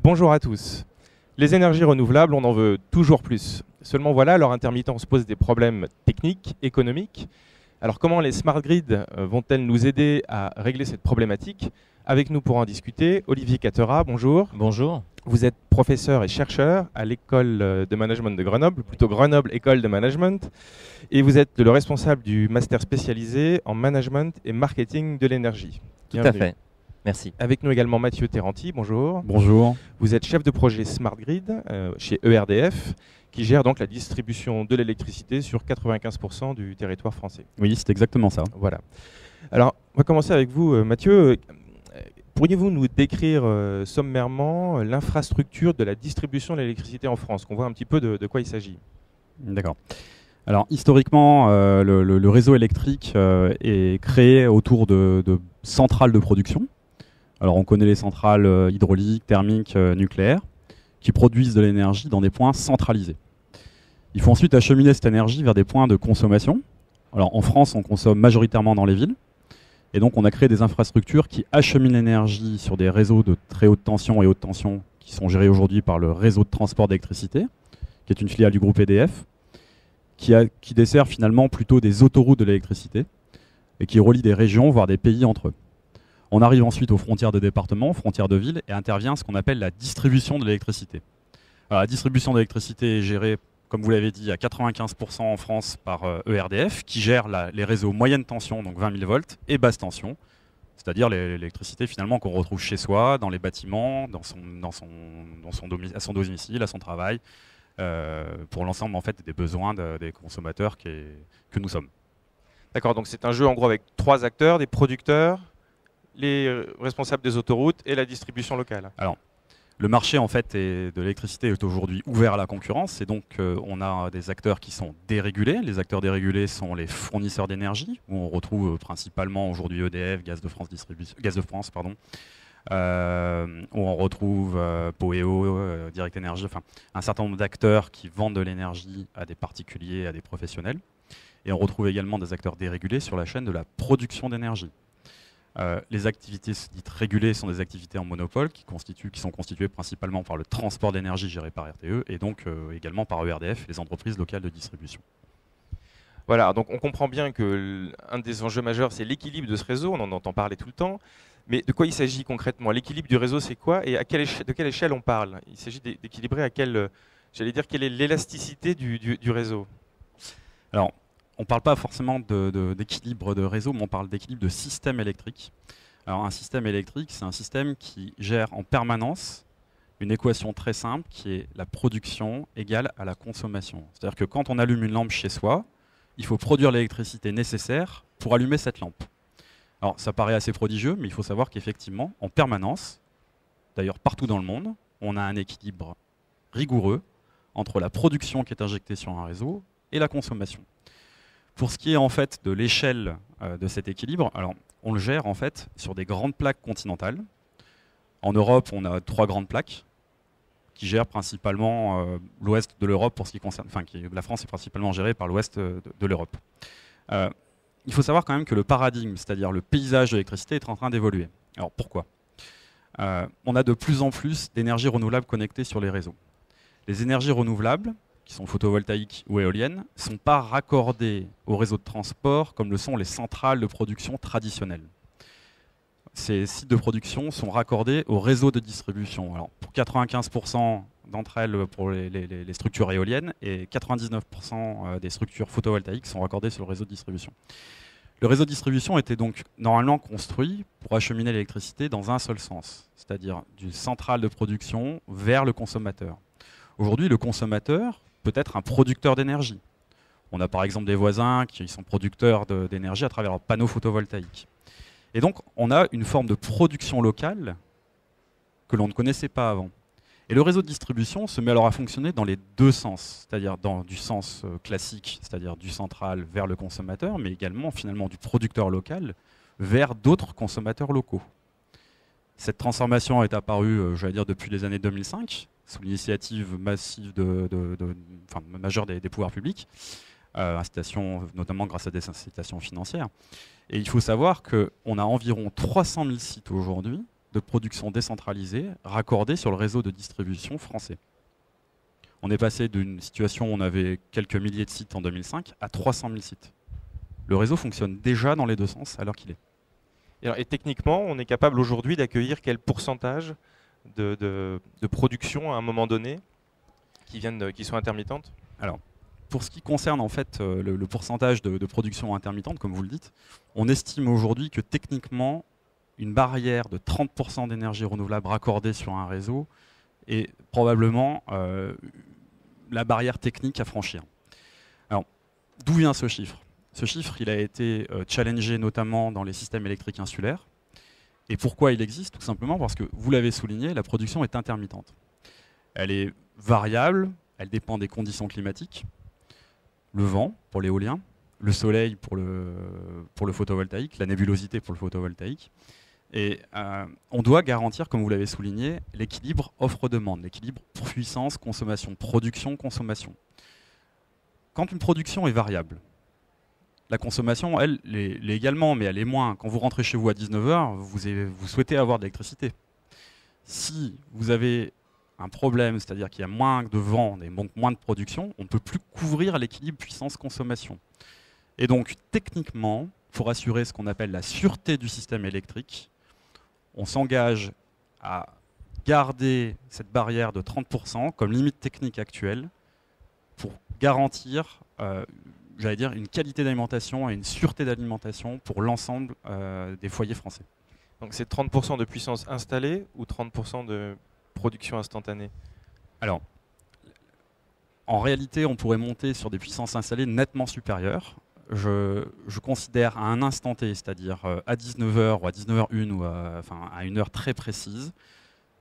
Bonjour à tous. Les énergies renouvelables, on en veut toujours plus. Seulement voilà, leur intermittence pose des problèmes techniques, économiques. Alors comment les smart grids vont-elles nous aider à régler cette problématique? Avec nous pour en discuter, Olivier Cattera, bonjour. Bonjour. Vous êtes professeur et chercheur à l'école de management de Grenoble, plutôt Grenoble École de Management, et vous êtes le responsable du master spécialisé en management et marketing de l'énergie. Tout à fait. Merci. Avec nous également Mathieu Terranti, bonjour. Bonjour. Vous êtes chef de projet Smart Grid chez ERDF, qui gère donc la distribution de l'électricité sur 95% du territoire français. Oui, c'est exactement ça. Voilà. Alors, on va commencer avec vous, Mathieu. Pourriez-vous nous décrire sommairement l'infrastructure de la distribution de l'électricité en France, qu'on voit un petit peu de quoi il s'agit? D'accord. Alors, historiquement, le réseau électrique est créé autour de centrales de production. Alors, on connaît les centrales hydrauliques, thermiques, nucléaires, qui produisent de l'énergie dans des points centralisés. Il faut ensuite acheminer cette énergie vers des points de consommation. Alors, en France, on consomme majoritairement dans les villes. Et donc, on a créé des infrastructures qui acheminent l'énergie sur des réseaux de très haute tension et haute tension qui sont gérés aujourd'hui par le réseau de transport d'électricité, qui est une filiale du groupe EDF, qui dessert finalement plutôt des autoroutes de l'électricité et qui relie des régions, voire des pays entre eux. On arrive ensuite aux frontières de départements, frontières de villes, et intervient ce qu'on appelle la distribution de l'électricité. Alors, la distribution de l'électricité est gérée, comme vous l'avez dit, à 95% en France par ERDF, qui gère les réseaux moyenne tension, donc 20 000 volts, et basse tension, c'est-à-dire l'électricité finalement qu'on retrouve chez soi, dans les bâtiments, à son domicile, à son travail, pour l'ensemble en fait, des besoins des consommateurs que nous sommes. D'accord, donc c'est un jeu en gros avec trois acteurs, des producteurs, les responsables des autoroutes et la distribution locale. Alors, le marché en fait de l'électricité est aujourd'hui ouvert à la concurrence et donc on a des acteurs qui sont dérégulés. Les acteurs dérégulés sont les fournisseurs d'énergie, où on retrouve principalement aujourd'hui EDF, Gaz de France, où on retrouve Poeo, Direct Énergie, enfin un certain nombre d'acteurs qui vendent de l'énergie à des particuliers, à des professionnels. Et on retrouve également des acteurs dérégulés sur la chaîne de la production d'énergie. Les activités dites régulées sont des activités en monopole qui sont constituées principalement par le transport d'énergie géré par RTE et donc également par ERDF, les entreprises locales de distribution. Voilà, donc on comprend bien qu'un des enjeux majeurs, c'est l'équilibre de ce réseau, on en entend parler tout le temps. Mais de quoi il s'agit concrètement? L'équilibre du réseau, c'est quoi? Et de quelle échelle on parle? Il s'agit d'équilibrer à quelle est l'élasticité du réseau? Alors, on ne parle pas forcément d'équilibre de réseau, mais on parle d'équilibre de système électrique. Alors un système électrique, c'est un système qui gère en permanence une équation très simple qui est la production égale à la consommation. C'est-à-dire que quand on allume une lampe chez soi, il faut produire l'électricité nécessaire pour allumer cette lampe. Alors ça paraît assez prodigieux, mais il faut savoir qu'effectivement, en permanence, d'ailleurs partout dans le monde, on a un équilibre rigoureux entre la production qui est injectée sur un réseau et la consommation. Pour ce qui est en fait de l'échelle de cet équilibre, alors on le gère en fait sur des grandes plaques continentales. En Europe, on a 3 grandes plaques qui gèrent principalement l'ouest de l'Europe pour ce qui concerne, la France est principalement gérée par l'ouest de l'Europe. Il faut savoir quand même que le paradigme, c'est-à-dire le paysage de l'électricité, est en train d'évoluer. Alors pourquoi? On a de plus en plus d'énergies renouvelables connectées sur les réseaux. Les énergies renouvelables, qui sont photovoltaïques ou éoliennes, ne sont pas raccordées au réseau de transport comme le sont les centrales de production traditionnelles. Ces sites de production sont raccordés au réseau de distribution. Alors, pour 95% d'entre elles pour les structures éoliennes et 99% des structures photovoltaïques sont raccordées sur le réseau de distribution. Le réseau de distribution était donc normalement construit pour acheminer l'électricité dans un seul sens, c'est-à-dire du central de production vers le consommateur. Aujourd'hui, le consommateur peut être un producteur d'énergie. On a par exemple des voisins qui sont producteurs d'énergie à travers leurs panneaux photovoltaïques. Et donc, on a une forme de production locale que l'on ne connaissait pas avant. Et le réseau de distribution se met alors à fonctionner dans les deux sens, c'est-à-dire dans du sens classique, c'est-à-dire du central vers le consommateur, mais également finalement du producteur local vers d'autres consommateurs locaux. Cette transformation est apparue, j'allais dire, depuis les années 2005, sous l'initiative massive majeure des pouvoirs publics, notamment grâce à des incitations financières. Et il faut savoir qu'on a environ 300 000 sites aujourd'hui de production décentralisée raccordés sur le réseau de distribution français. On est passé d'une situation où on avait quelques milliers de sites en 2005 à 300 000 sites. Le réseau fonctionne déjà dans les deux sens à l'heure qu'il est. Et techniquement, on est capable aujourd'hui d'accueillir quel pourcentage de production à un moment donné qui sont intermittentes? Alors, pour ce qui concerne en fait le pourcentage de production intermittente, comme vous le dites, on estime aujourd'hui que techniquement, une barrière de 30% d'énergie renouvelable raccordée sur un réseau est probablement la barrière technique à franchir. Alors, d'où vient ce chiffre? Ce chiffre, il a été challengé notamment dans les systèmes électriques insulaires. Et pourquoi il existe? Tout simplement parce que, vous l'avez souligné, la production est intermittente. Elle est variable, elle dépend des conditions climatiques, le vent pour l'éolien, le soleil pour le photovoltaïque, la nébulosité pour le photovoltaïque. Et on doit garantir, comme vous l'avez souligné, l'équilibre offre-demande, l'équilibre puissance, consommation, production, consommation. Quand une production est variable, la consommation, elle, l'est également, mais elle est moins. Quand vous rentrez chez vous à 19 h, vous souhaitez avoir de l'électricité. Si vous avez un problème, c'est-à-dire qu'il y a moins de vent et donc moins de production, on ne peut plus couvrir l'équilibre puissance-consommation. Et donc, techniquement, pour assurer ce qu'on appelle la sûreté du système électrique, on s'engage à garder cette barrière de 30% comme limite technique actuelle pour garantir j'allais dire, une qualité d'alimentation et une sûreté d'alimentation pour l'ensemble des foyers français. Donc c'est 30% de puissance installée ou 30% de production instantanée? Alors, en réalité, on pourrait monter sur des puissances installées nettement supérieures. Je considère à un instant T, c'est-à-dire à 19 h ou à 19h01 ou à une heure très précise,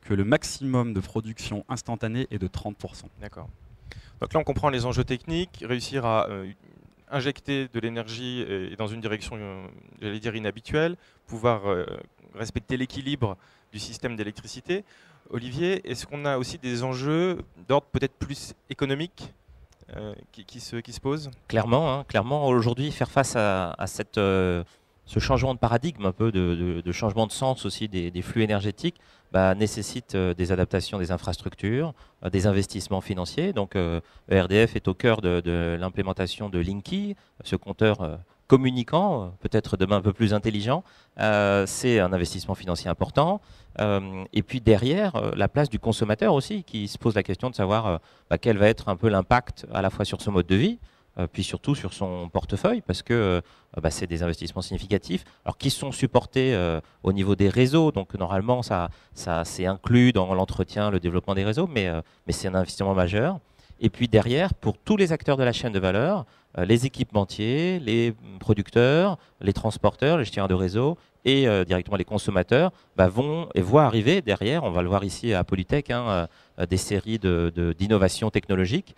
que le maximum de production instantanée est de 30%. D'accord. Donc là, on comprend les enjeux techniques, réussir à injecter de l'énergie et dans une direction, j'allais dire, inhabituelle, pouvoir respecter l'équilibre du système d'électricité. Olivier, est-ce qu'on a aussi des enjeux d'ordre peut-être plus économique qui se posent? Clairement, clairement aujourd'hui, faire face à ce changement de paradigme, un peu de changement de sens aussi des flux énergétiques, nécessite des adaptations des infrastructures, des investissements financiers. Donc ERDF est au cœur de l'implémentation de Linky, ce compteur communicant, peut-être demain un peu plus intelligent. C'est un investissement financier important. Et puis derrière, la place du consommateur aussi, qui se pose la question de savoir quel va être un peu l'impact à la fois sur son mode de vie, puis surtout sur son portefeuille, parce que c'est des investissements significatifs, alors qui sont supportés au niveau des réseaux, donc normalement ça c'est inclus dans l'entretien, le développement des réseaux, mais c'est un investissement majeur. Et puis derrière, pour tous les acteurs de la chaîne de valeur, les équipementiers, les producteurs, les transporteurs, les gestionnaires de réseau et directement les consommateurs voient arriver derrière, on va le voir ici à Polytech, des séries d'innovations technologiques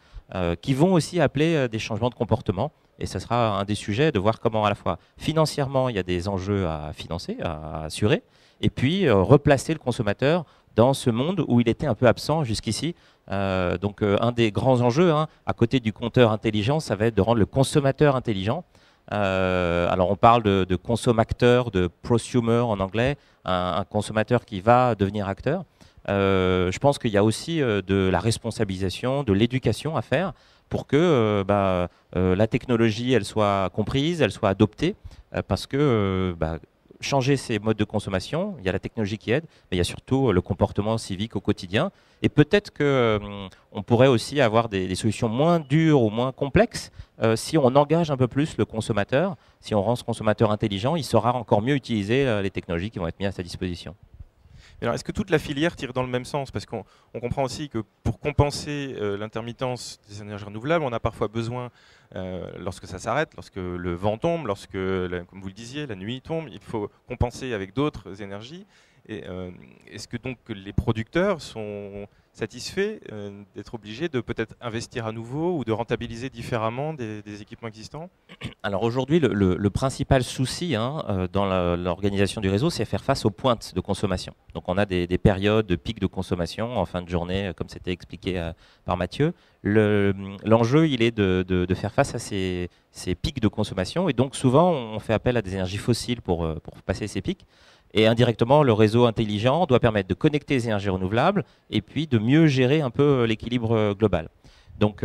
qui vont aussi appeler des changements de comportement. Et ce sera un des sujets de voir comment à la fois financièrement il y a des enjeux à financer, à assurer, et puis replacer le consommateur dans ce monde où il était un peu absent jusqu'ici. Donc un des grands enjeux, à côté du compteur intelligent, ça va être de rendre le consommateur intelligent. Alors on parle de consommateur, de prosumer en anglais, un consommateur qui va devenir acteur. Je pense qu'il y a aussi de la responsabilisation, de l'éducation à faire pour que la technologie elle soit comprise, elle soit adoptée, parce que changer ses modes de consommation, il y a la technologie qui aide, mais il y a surtout le comportement civique au quotidien. Et peut-être qu'on pourrait aussi avoir des solutions moins dures ou moins complexes si on engage un peu plus le consommateur, si on rend ce consommateur intelligent, il saura encore mieux utiliser les technologies qui vont être mises à sa disposition. Alors, est-ce que toute la filière tire dans le même sens? Parce qu'on comprend aussi que pour compenser l'intermittence des énergies renouvelables, on a parfois besoin, lorsque ça s'arrête, lorsque le vent tombe, lorsque, comme vous le disiez, la nuit tombe, il faut compenser avec d'autres énergies. Est-ce que donc les producteurs sont satisfaits d'être obligés de peut-être investir à nouveau ou de rentabiliser différemment des équipements existants? Alors aujourd'hui, le principal souci dans l'organisation du réseau, c'est faire face aux pointes de consommation. Donc on a des périodes de pics de consommation en fin de journée, comme c'était expliqué par Mathieu. L'enjeu, il est de faire face à ces pics de consommation. Et donc souvent, on fait appel à des énergies fossiles pour passer ces pics. Et indirectement, le réseau intelligent doit permettre de connecter les énergies renouvelables et puis de mieux gérer un peu l'équilibre global. Donc,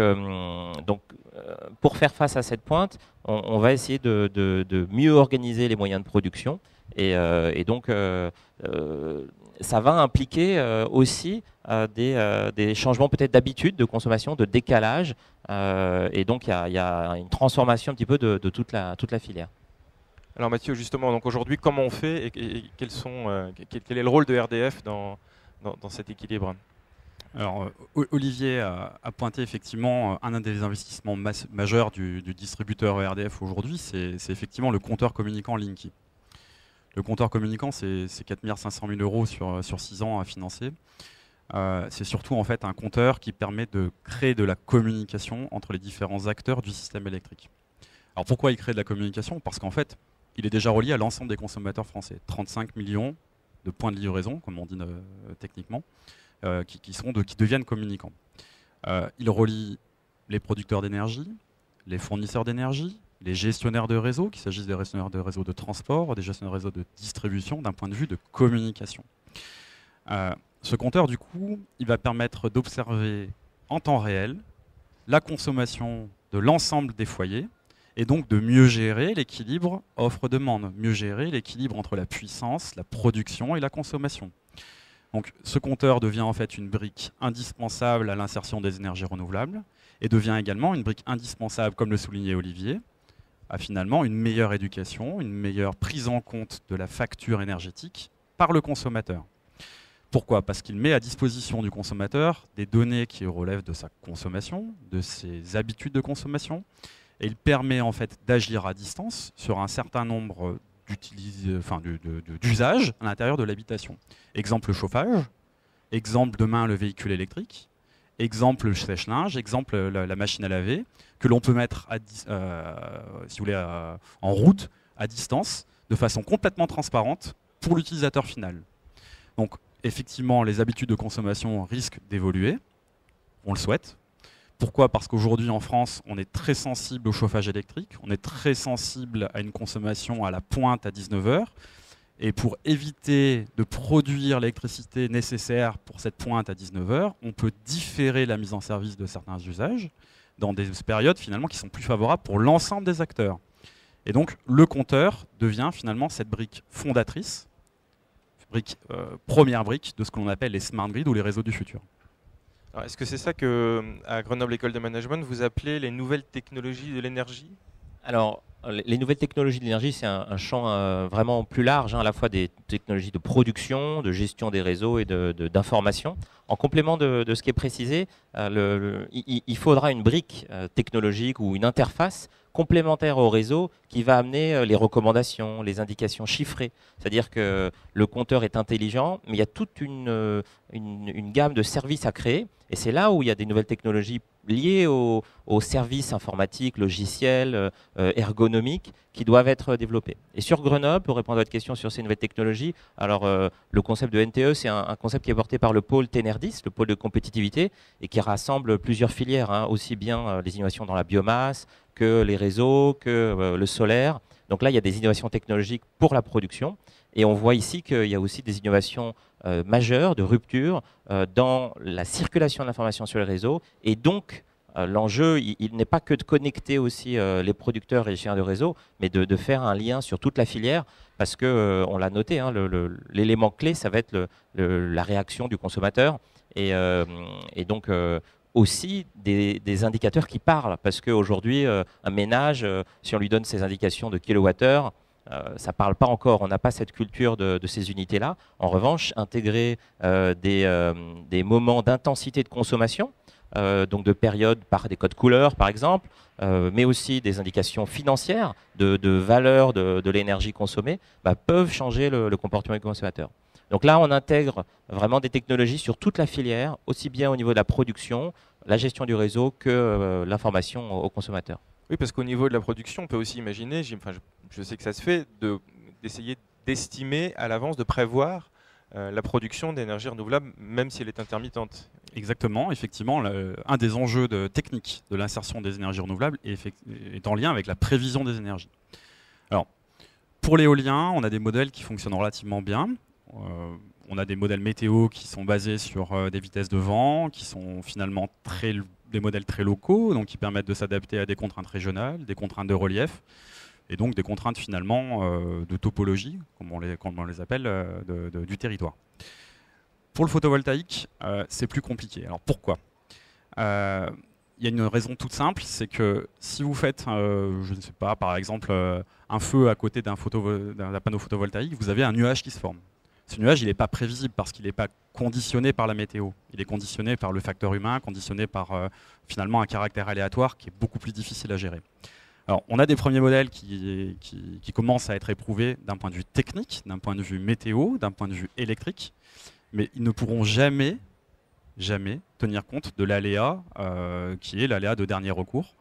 pour faire face à cette pointe, on va essayer de mieux organiser les moyens de production. Et donc, ça va impliquer aussi des changements peut-être d'habitude de consommation, de décalage. Et donc, il y a une transformation un petit peu de toute la filière. Alors Mathieu, justement, donc aujourd'hui, comment on fait et quel est le rôle de RDF dans cet équilibre? Alors, Olivier a pointé effectivement un des investissements majeurs du distributeur ERDF aujourd'hui, c'est effectivement le compteur communicant Linky. Le compteur communicant, c'est 4 500 000 € sur 6 ans à financer. C'est surtout en fait un compteur qui permet de créer de la communication entre les différents acteurs du système électrique. Alors pourquoi il crée de la communication? Parce qu'en fait, il est déjà relié à l'ensemble des consommateurs français. 35 millions de points de livraison, comme on dit techniquement, qui deviennent communicants. Il relie les producteurs d'énergie, les fournisseurs d'énergie, les gestionnaires de réseau, qu'il s'agisse des gestionnaires de réseau de transport, des gestionnaires de réseau de distribution, d'un point de vue de communication. Ce compteur, du coup, il va permettre d'observer en temps réel la consommation de l'ensemble des foyers et donc de mieux gérer l'équilibre offre-demande, mieux gérer l'équilibre entre la puissance, la production et la consommation. Donc ce compteur devient en fait une brique indispensable à l'insertion des énergies renouvelables et devient également une brique indispensable, comme le soulignait Olivier, à finalement une meilleure éducation, une meilleure prise en compte de la facture énergétique par le consommateur. Pourquoi? Parce qu'il met à disposition du consommateur des données qui relèvent de sa consommation, de ses habitudes de consommation, et il permet en fait d'agir à distance sur un certain nombre d'usages à l'intérieur de l'habitation. Exemple le chauffage, exemple demain le véhicule électrique, exemple le sèche-linge, exemple la machine à laver, que l'on peut mettre si vous voulez, en route, à distance, de façon complètement transparente pour l'utilisateur final. Donc effectivement, les habitudes de consommation risquent d'évoluer, on le souhaite. Pourquoi? Parce qu'aujourd'hui en France, on est très sensible au chauffage électrique, on est très sensible à une consommation à la pointe à 19 h. Et pour éviter de produire l'électricité nécessaire pour cette pointe à 19 h, on peut différer la mise en service de certains usages dans des périodes finalement qui sont plus favorables pour l'ensemble des acteurs. Et donc le compteur devient finalement cette brique fondatrice, première brique de ce que l'on appelle les smart grids ou les réseaux du futur. Est-ce que c'est ça que, à Grenoble École de Management, vous appelez les nouvelles technologies de l'énergie? Alors, les nouvelles technologies de l'énergie, c'est un champ vraiment plus large, à la fois des technologies de production, de gestion des réseaux et d'information. En complément de ce qui est précisé, il faudra une brique technologique ou une interface complémentaire au réseau qui va amener les recommandations, les indications chiffrées. C'est-à-dire que le compteur est intelligent, mais il y a toute une gamme de services à créer. Et c'est là où il y a des nouvelles technologies liées aux services informatiques, logiciels, ergonomiques qui doivent être développés. Et sur Grenoble, pour répondre à votre question sur ces nouvelles technologies, alors le concept de NTE, c'est un concept qui est porté par le pôle Tenerdis, le pôle de compétitivité, et qui rassemble plusieurs filières, aussi bien les innovations dans la biomasse que les réseaux, que le solaire. Donc là, il y a des innovations technologiques pour la production. Et on voit ici qu'il y a aussi des innovations majeures, de rupture, dans la circulation de l'information sur les réseaux. Et donc, l'enjeu, il n'est pas que de connecter aussi les producteurs et les gestionnaires de réseau, mais de faire un lien sur toute la filière, parce que, on l'a noté, l'élément clé, ça va être la réaction du consommateur. Et donc, aussi des indicateurs qui parlent, parce qu'aujourd'hui, un ménage, si on lui donne ces indications de kilowattheure, ça ne parle pas encore, on n'a pas cette culture de ces unités-là. En revanche, intégrer des moments d'intensité de consommation, donc de périodes par des codes couleurs par exemple, mais aussi des indications financières de valeur de l'énergie consommée, peuvent changer le comportement du consommateur. Donc là, on intègre vraiment des technologies sur toute la filière, aussi bien au niveau de la production, la gestion du réseau que l'information aux consommateurs. Oui, parce qu'au niveau de la production, on peut aussi imaginer, je sais que ça se fait, d'essayer d'estimer à l'avance, de prévoir la production d'énergie renouvelable, même si elle est intermittente. Exactement, effectivement, un des enjeux techniques de l'insertion des énergies renouvelables est en lien avec la prévision des énergies. Alors, pour l'éolien, on a des modèles qui fonctionnent relativement bien. On a des modèles météo qui sont basés sur des vitesses de vent, qui sont finalement des modèles très locaux, donc qui permettent de s'adapter à des contraintes régionales, des contraintes de relief, et donc des contraintes finalement de topologie, comme on les appelle, du territoire. Pour le photovoltaïque, c'est plus compliqué. Alors pourquoi ? Il y a une raison toute simple, c'est que si vous faites, je ne sais pas, par exemple, un feu à côté d'un panneau photovoltaïque, vous avez un nuage qui se forme. Ce nuage, il n'est pas prévisible parce qu'il n'est pas conditionné par la météo. Il est conditionné par le facteur humain, conditionné par finalement un caractère aléatoire qui est beaucoup plus difficile à gérer. Alors, on a des premiers modèles qui commencent à être éprouvés d'un point de vue technique, d'un point de vue météo, d'un point de vue électrique, mais ils ne pourront jamais tenir compte de l'aléa qui est l'aléa de dernier recours,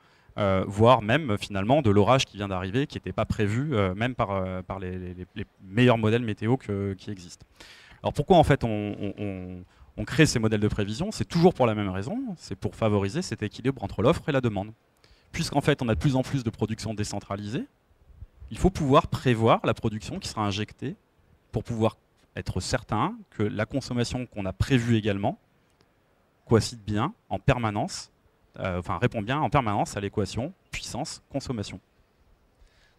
voire même finalement de l'orage qui vient d'arriver, qui n'était pas prévu même par les meilleurs modèles météo qui existent. Alors pourquoi en fait on crée ces modèles de prévision? C'est toujours pour la même raison, c'est pour favoriser cet équilibre entre l'offre et la demande. Puisqu'en fait on a de plus en plus de production décentralisée, il faut pouvoir prévoir la production qui sera injectée pour pouvoir être certain que la consommation qu'on a prévue également coïncide bien en permanence, répond bien en permanence à l'équation puissance-consommation.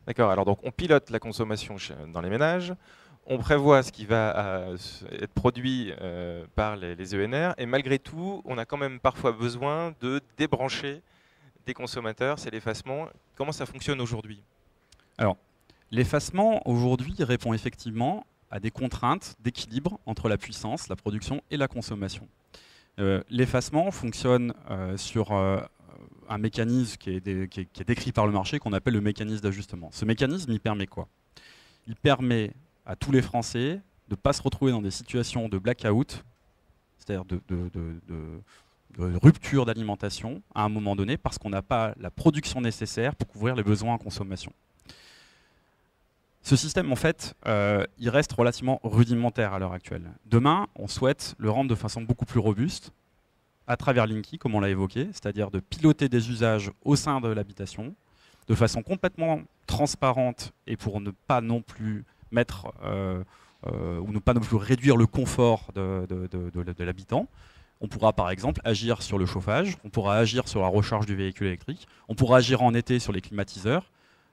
D'accord, alors donc on pilote la consommation dans les ménages, on prévoit ce qui va être produit par les ENR, et malgré tout, on a quand même parfois besoin de débrancher des consommateurs, c'est l'effacement. Comment ça fonctionne aujourd'hui? Alors, l'effacement aujourd'hui répond effectivement à des contraintes d'équilibre entre la puissance, la production et la consommation. L'effacement fonctionne sur un mécanisme qui est décrit par le marché, qu'on appelle le mécanisme d'ajustement. Ce mécanisme, il permet quoi? Il permet à tous les Français de ne pas se retrouver dans des situations de blackout, c'est-à-dire de rupture d'alimentation à un moment donné, parce qu'on n'a pas la production nécessaire pour couvrir les besoins en consommation. Ce système, en fait, il reste relativement rudimentaire à l'heure actuelle. Demain, on souhaite le rendre de façon beaucoup plus robuste, à travers Linky, comme on l'a évoqué, c'est-à-dire de piloter des usages au sein de l'habitation, de façon complètement transparente et pour ne pas non plus mettre, ou ne pas non plus réduire le confort de l'habitant. On pourra par exemple agir sur le chauffage, on pourra agir sur la recharge du véhicule électrique, on pourra agir en été sur les climatiseurs,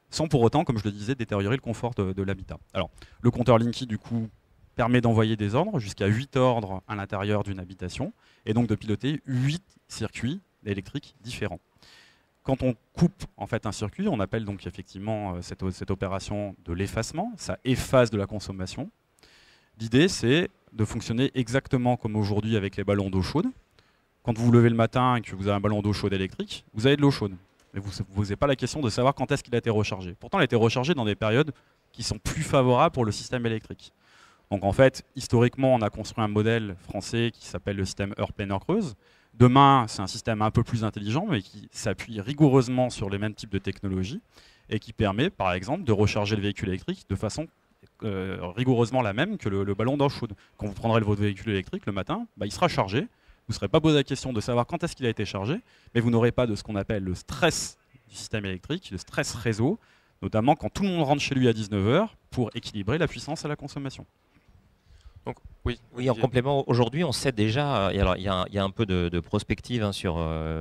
sans pour autant, comme je le disais, détériorer le confort de l'habitat. Alors, le compteur Linky, du coup, permet d'envoyer des ordres, jusqu'à 8 ordres à l'intérieur d'une habitation, et donc de piloter 8 circuits électriques différents. Quand on coupe en fait un circuit, on appelle donc effectivement cette opération de l'effacement, ça efface de la consommation. L'idée, c'est de fonctionner exactement comme aujourd'hui avec les ballons d'eau chaude. Quand vous vous levez le matin et que vous avez un ballon d'eau chaude électrique, vous avez de l'eau chaude. Mais vous ne vous posez pas la question de savoir quand est-ce qu'il a été rechargé. Pourtant, il a été rechargé dans des périodes qui sont plus favorables pour le système électrique. Donc en fait, historiquement, on a construit un modèle français qui s'appelle le système Heure-Pleine-Heure-Creuse. Demain, c'est un système un peu plus intelligent, mais qui s'appuie rigoureusement sur les mêmes types de technologies et qui permet, par exemple, de recharger le véhicule électrique de façon rigoureusement la même que le ballon d'eau chaude. Quand vous prendrez votre véhicule électrique le matin, il sera chargé. Vous ne serez pas posé la question de savoir quand est-ce qu'il a été chargé, mais vous n'aurez pas de ce qu'on appelle le stress du système électrique, le stress réseau, notamment quand tout le monde rentre chez lui à 19 h pour équilibrer la puissance à la consommation. Donc, oui, en complément, aujourd'hui, on sait déjà, et alors il y a un peu de prospective sur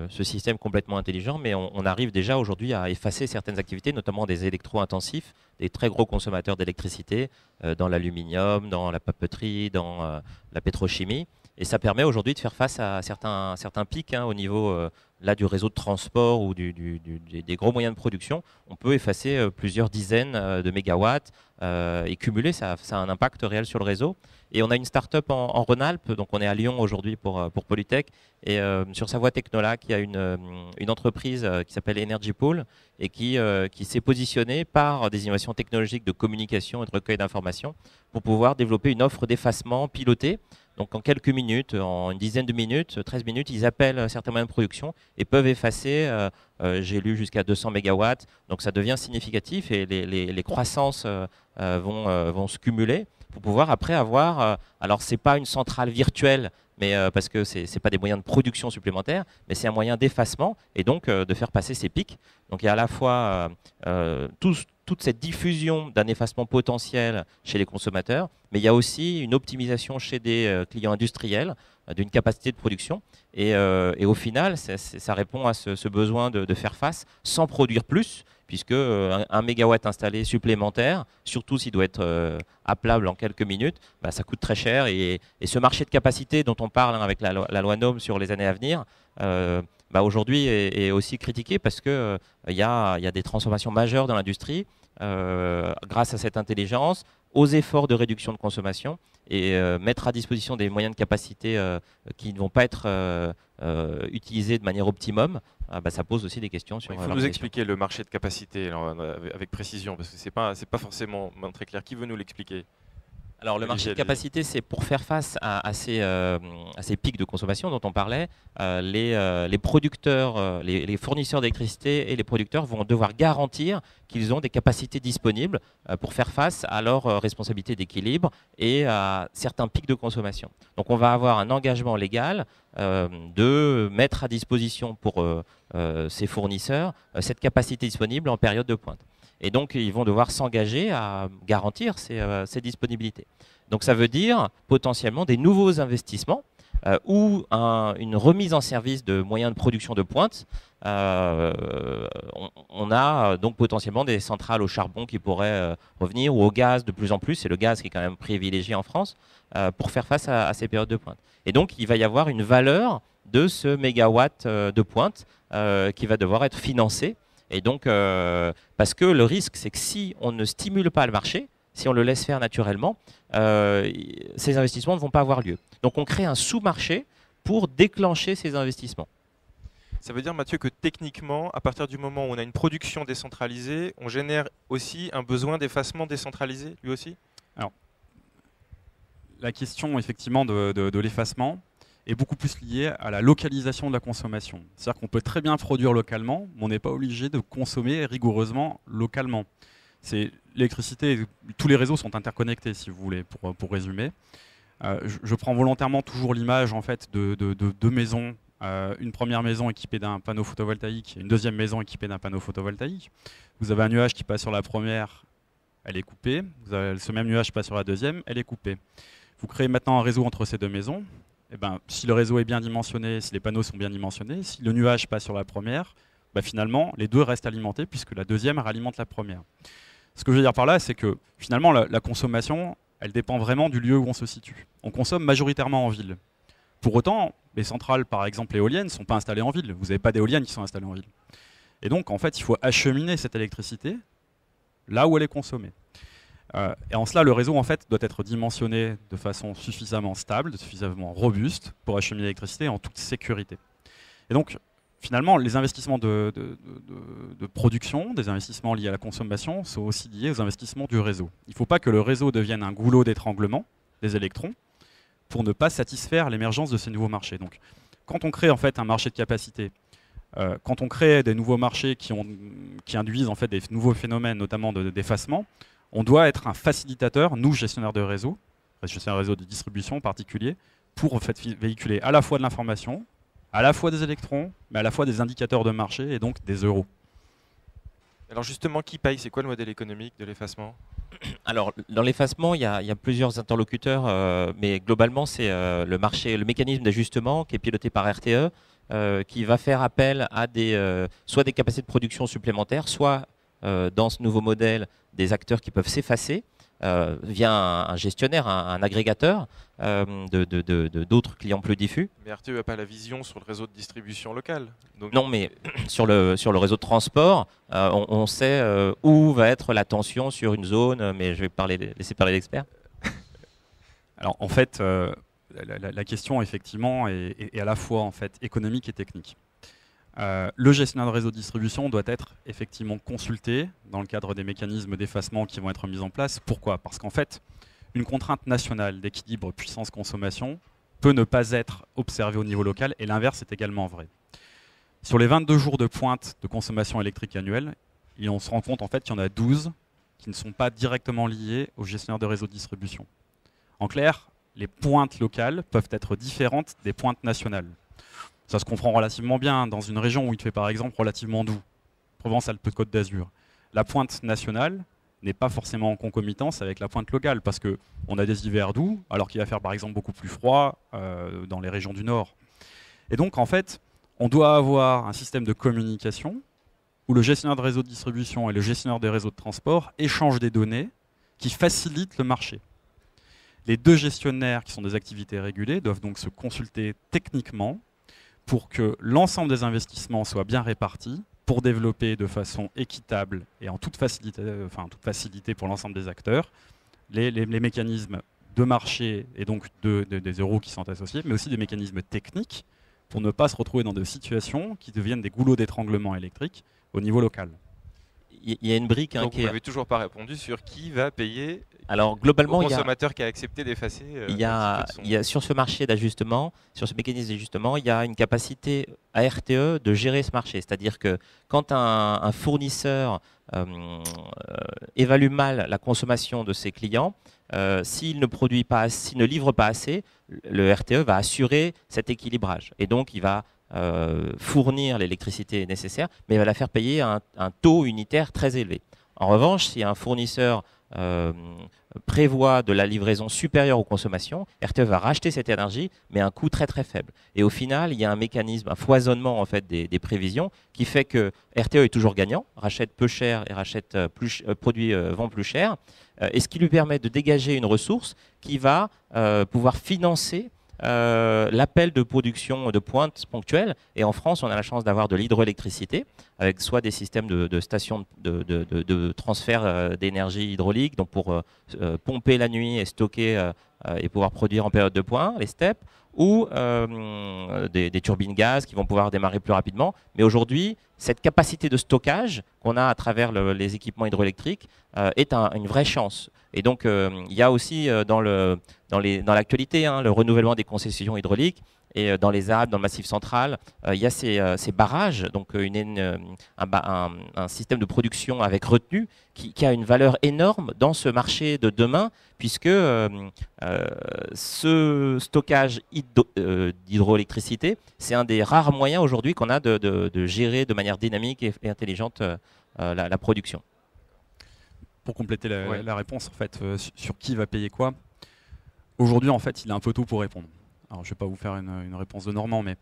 ce système complètement intelligent, mais on arrive déjà aujourd'hui à effacer certaines activités, notamment des électro-intensifs, des très gros consommateurs d'électricité, dans l'aluminium, dans la papeterie, dans la pétrochimie. Et ça permet aujourd'hui de faire face à certains pics au niveau du réseau de transport ou des gros moyens de production. On peut effacer plusieurs dizaines de mégawatts et cumuler, ça a un impact réel sur le réseau. Et on a une start-up en Rhône-Alpes, donc on est à Lyon aujourd'hui pour Polytech, et sur Savoie Technola, qui a une entreprise qui s'appelle Energy Pool et qui s'est positionnée par des innovations technologiques de communication et de recueil d'informations pour pouvoir développer une offre d'effacement pilotée. Donc en quelques minutes, en une dizaine de minutes, 13 minutes, ils appellent certains moyens de production et peuvent effacer, j'ai lu jusqu'à 200 mégawatts, donc ça devient significatif et les croissances vont se cumuler pour pouvoir après avoir, alors c'est pas une centrale virtuelle, mais parce que c'est pas des moyens de production supplémentaires, mais c'est un moyen d'effacement et donc de faire passer ces pics. Donc il y a à la fois toute cette diffusion d'un effacement potentiel chez les consommateurs, mais il y a aussi une optimisation chez des clients industriels d'une capacité de production. Et au final, ça répond à ce besoin de faire face sans produire plus, puisque un mégawatt installé supplémentaire, surtout s'il doit être appelable en quelques minutes, bah, ça coûte très cher. Et ce marché de capacité dont on parle avec la loi NOM sur les années à venir, bah, aujourd'hui est aussi critiqué parce qu'il y a des transformations majeures dans l'industrie grâce à cette intelligence, aux efforts de réduction de consommation et mettre à disposition des moyens de capacité qui ne vont pas être utilisés de manière optimum, bah, ça pose aussi des questions sur. Il faut nous expliquer le marché de capacité alors, avec précision, parce que c'est pas forcément très clair. Qui veut nous l'expliquer? Alors le marché de capacité, c'est pour faire face à ces pics de consommation dont on parlait. Les producteurs, les fournisseurs d'électricité et les producteurs vont devoir garantir qu'ils ont des capacités disponibles pour faire face à leurs responsabilités d'équilibre et à certains pics de consommation. Donc on va avoir un engagement légal de mettre à disposition pour ces fournisseurs cette capacité disponible en période de pointe. Et donc, ils vont devoir s'engager à garantir ces disponibilités. Donc, ça veut dire potentiellement des nouveaux investissements ou une remise en service de moyens de production de pointe. On a donc potentiellement des centrales au charbon qui pourraient revenir ou au gaz de plus en plus. C'est le gaz qui est quand même privilégié en France pour faire face à ces périodes de pointe. Et donc, il va y avoir une valeur de ce mégawatt de pointe qui va devoir être financé. Et donc, parce que le risque, c'est que si on ne stimule pas le marché, si on le laisse faire naturellement, ces investissements ne vont pas avoir lieu. Donc, on crée un sous-marché pour déclencher ces investissements. Ça veut dire, Mathieu, que techniquement, à partir du moment où on a une production décentralisée, on génère aussi un besoin d'effacement décentralisé, lui aussi? Alors, la question, effectivement, de l'effacement est beaucoup plus lié à la localisation de la consommation. C'est-à-dire qu'on peut très bien produire localement, mais on n'est pas obligé de consommer rigoureusement localement. L'électricité, tous les réseaux sont interconnectés, si vous voulez, pour résumer. Je prends volontairement toujours l'image en fait, de deux maisons. Une première maison équipée d'un panneau photovoltaïque et une deuxième maison équipée d'un panneau photovoltaïque. Vous avez un nuage qui passe sur la première, elle est coupée. Vous avez ce même nuage qui passe sur la deuxième, elle est coupée. Vous créez maintenant un réseau entre ces deux maisons. Eh ben, si le réseau est bien dimensionné, si les panneaux sont bien dimensionnés, si le nuage passe sur la première, ben finalement, les deux restent alimentés puisque la deuxième réalimente la première. Ce que je veux dire par là, c'est que finalement, la consommation, elle dépend vraiment du lieu où on se situe. On consomme majoritairement en ville. Pour autant, les centrales, par exemple éoliennes, ne sont pas installées en ville. Vous n'avez pas d'éoliennes qui sont installées en ville. Et donc, en fait, il faut acheminer cette électricité là où elle est consommée. Et en cela, le réseau en fait, doit être dimensionné de façon suffisamment stable, suffisamment robuste pour acheminer l'électricité en toute sécurité. Et donc, finalement, les investissements de production, des investissements liés à la consommation, sont aussi liés aux investissements du réseau. Il ne faut pas que le réseau devienne un goulot d'étranglement des électrons pour ne pas satisfaire l'émergence de ces nouveaux marchés. Donc, quand on crée en fait, un marché de capacité, quand on crée des nouveaux marchés qui induisent en fait, des nouveaux phénomènes, notamment d'effacement, on doit être un facilitateur, nous, gestionnaires de réseau de distribution en particulier, pour en fait, véhiculer à la fois de l'information, à la fois des électrons, mais à la fois des indicateurs de marché et donc des euros. Alors justement, qui paye? C'est quoi le modèle économique de l'effacement? Alors, dans l'effacement, il y a plusieurs interlocuteurs, mais globalement, c'est le mécanisme d'ajustement qui est piloté par RTE, qui va faire appel à soit des capacités de production supplémentaires, soit dans ce nouveau modèle, des acteurs qui peuvent s'effacer via un gestionnaire, un agrégateur d'autres clients plus diffus. Mais RTE n'a pas la vision sur le réseau de distribution local. Donc... Non, mais sur le réseau de transport, on sait où va être la tension sur une zone, mais je vais laisser parler l'expert. Alors en fait, la question effectivement est à la fois en fait, économique et technique. Le gestionnaire de réseau de distribution doit être effectivement consulté dans le cadre des mécanismes d'effacement qui vont être mis en place. Pourquoi? Parce qu'en fait, une contrainte nationale d'équilibre puissance-consommation peut ne pas être observée au niveau local et l'inverse est également vrai. Sur les 22 jours de pointe de consommation électrique annuelle, on se rend compte en fait qu'il y en a 12 qui ne sont pas directement liés au gestionnaire de réseau de distribution. En clair, les pointes locales peuvent être différentes des pointes nationales. Ça se comprend relativement bien dans une région où il fait par exemple relativement doux, Provence-Alpes-Côte d'Azur. la pointe nationale n'est pas forcément en concomitance avec la pointe locale, parce qu'on a des hivers doux, alors qu'il va faire par exemple beaucoup plus froid dans les régions du nord. Et donc en fait, on doit avoir un système de communication où le gestionnaire de réseau de distribution et le gestionnaire des réseaux de transport échangent des données qui facilitent le marché. Les deux gestionnaires, qui sont des activités régulées, doivent donc se consulter techniquement pour que l'ensemble des investissements soit bien répartis, pour développer de façon équitable et en toute facilité pour l'ensemble des acteurs les mécanismes de marché et donc des euros qui sont associés, mais aussi des mécanismes techniques pour ne pas se retrouver dans des situations qui deviennent des goulots d'étranglement électrique au niveau local. Il y a une brique Donc qui vous est... n'avez toujours pas répondu sur qui va payer Alors globalement, au il y a... consommateur qui a accepté d'effacer Il y a sur ce marché d'ajustement, sur ce mécanisme d'ajustement, il y a une capacité à RTE de gérer ce marché. C'est-à-dire que quand un fournisseur évalue mal la consommation de ses clients, s'il ne produit pas, s'il ne livre pas assez, le RTE va assurer cet équilibrage. Et donc il va fournir l'électricité nécessaire, mais il va la faire payer à un taux unitaire très élevé. En revanche, si un fournisseur prévoit de la livraison supérieure aux consommations, RTE va racheter cette énergie, mais à un coût très très faible. Et au final, il y a un mécanisme, un foisonnement en fait des prévisions qui fait que RTE est toujours gagnant, rachète peu cher et rachète vend plus cher, et ce qui lui permet de dégager une ressource qui va pouvoir financer l'appel de production de pointe ponctuelle. Et en France, on a la chance d'avoir de l'hydroélectricité avec soit des systèmes de stations de transfert d'énergie hydraulique, donc pour pomper la nuit et stocker et pouvoir produire en période de pointe, les STEP, ou des turbines gaz qui vont pouvoir démarrer plus rapidement. Mais aujourd'hui, cette capacité de stockage qu'on a à travers les équipements hydroélectriques est une vraie chance. Et donc, il y a aussi dans l'actualité le renouvellement des concessions hydrauliques. Et dans les Alpes, dans le Massif central, il y a ces barrages, donc un système de production avec retenue qui a une valeur énorme dans ce marché de demain, puisque ce stockage d'hydroélectricité, c'est un des rares moyens aujourd'hui qu'on a de gérer de manière dynamique et intelligente la production. Pour compléter la réponse, en fait, sur qui va payer quoi, aujourd'hui, en fait, il est un peu tôt pour répondre. Alors, je ne vais pas vous faire une réponse de Normand, mais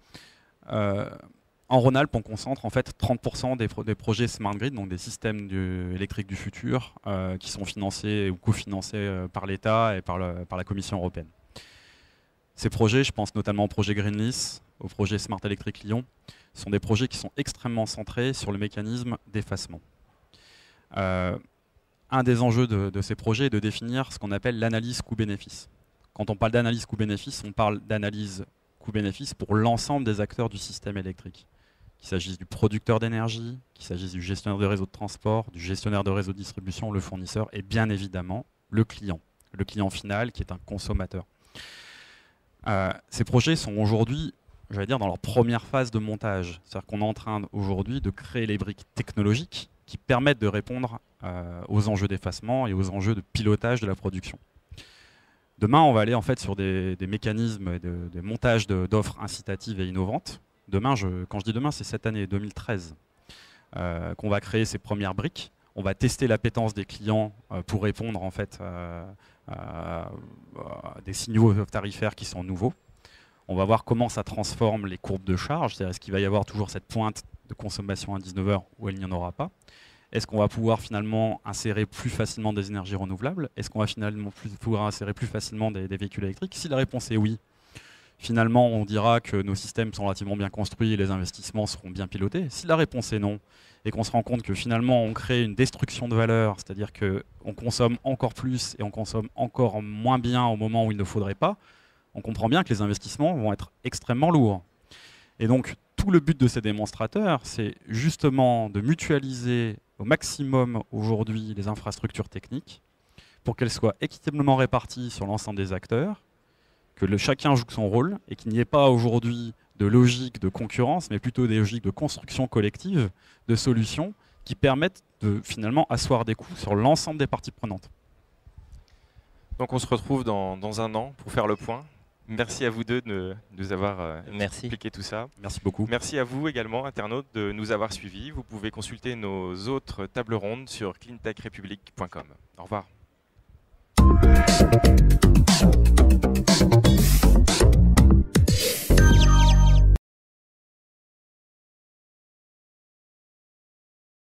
en Rhône-Alpes, on concentre en fait 30% des projets Smart Grid, donc des systèmes électriques du futur, qui sont financés ou cofinancés par l'État et par la Commission européenne. Ces projets, je pense notamment au projet Greenlease, au projet Smart Electric Lyon, sont des projets qui sont extrêmement centrés sur le mécanisme d'effacement. Un des enjeux de ces projets est de définir ce qu'on appelle l'analyse coût-bénéfice. Quand on parle d'analyse coût-bénéfice, on parle d'analyse coût-bénéfice pour l'ensemble des acteurs du système électrique. Qu'il s'agisse du producteur d'énergie, qu'il s'agisse du gestionnaire de réseau de transport, du gestionnaire de réseau de distribution, le fournisseur et bien évidemment le client final qui est un consommateur. Ces projets sont aujourd'hui, j'allais dire, dans leur première phase de montage. C'est-à-dire qu'on est en train aujourd'hui de créer les briques technologiques qui permettent de répondre aux enjeux d'effacement et aux enjeux de pilotage de la production. Demain, on va aller en fait sur des mécanismes de montage d'offres incitatives et innovantes. Demain, quand je dis demain, c'est cette année 2013 qu'on va créer ces premières briques. On va tester l'appétence des clients pour répondre en fait à des signaux tarifaires qui sont nouveaux. On va voir comment ça transforme les courbes de charge, c'est-à-dire est-ce qu'il va y avoir toujours cette pointe de consommation à 19h ou il n'y en aura pas. Est-ce qu'on va pouvoir finalement insérer plus facilement des énergies renouvelables? Est-ce qu'on va finalement pouvoir insérer plus facilement des véhicules électriques? Si la réponse est oui, finalement on dira que nos systèmes sont relativement bien construits et les investissements seront bien pilotés. Si la réponse est non, et qu'on se rend compte que finalement on crée une destruction de valeur, c'est-à-dire qu'on consomme encore plus et on consomme encore moins bien au moment où il ne faudrait pas, on comprend bien que les investissements vont être extrêmement lourds. Et donc tout le but de ces démonstrateurs, c'est justement de mutualiser au maximum aujourd'hui les infrastructures techniques pour qu'elles soient équitablement réparties sur l'ensemble des acteurs, que chacun joue son rôle et qu'il n'y ait pas aujourd'hui de logique de concurrence, mais plutôt des logiques de construction collective de solutions qui permettent de finalement asseoir des coûts sur l'ensemble des parties prenantes. Donc on se retrouve dans un an pour faire le point. Merci à vous deux de nous avoir expliqué tout ça. Merci beaucoup. Merci à vous également, internautes, de nous avoir suivis. Vous pouvez consulter nos autres tables rondes sur cleantechrepublic.com. Au revoir.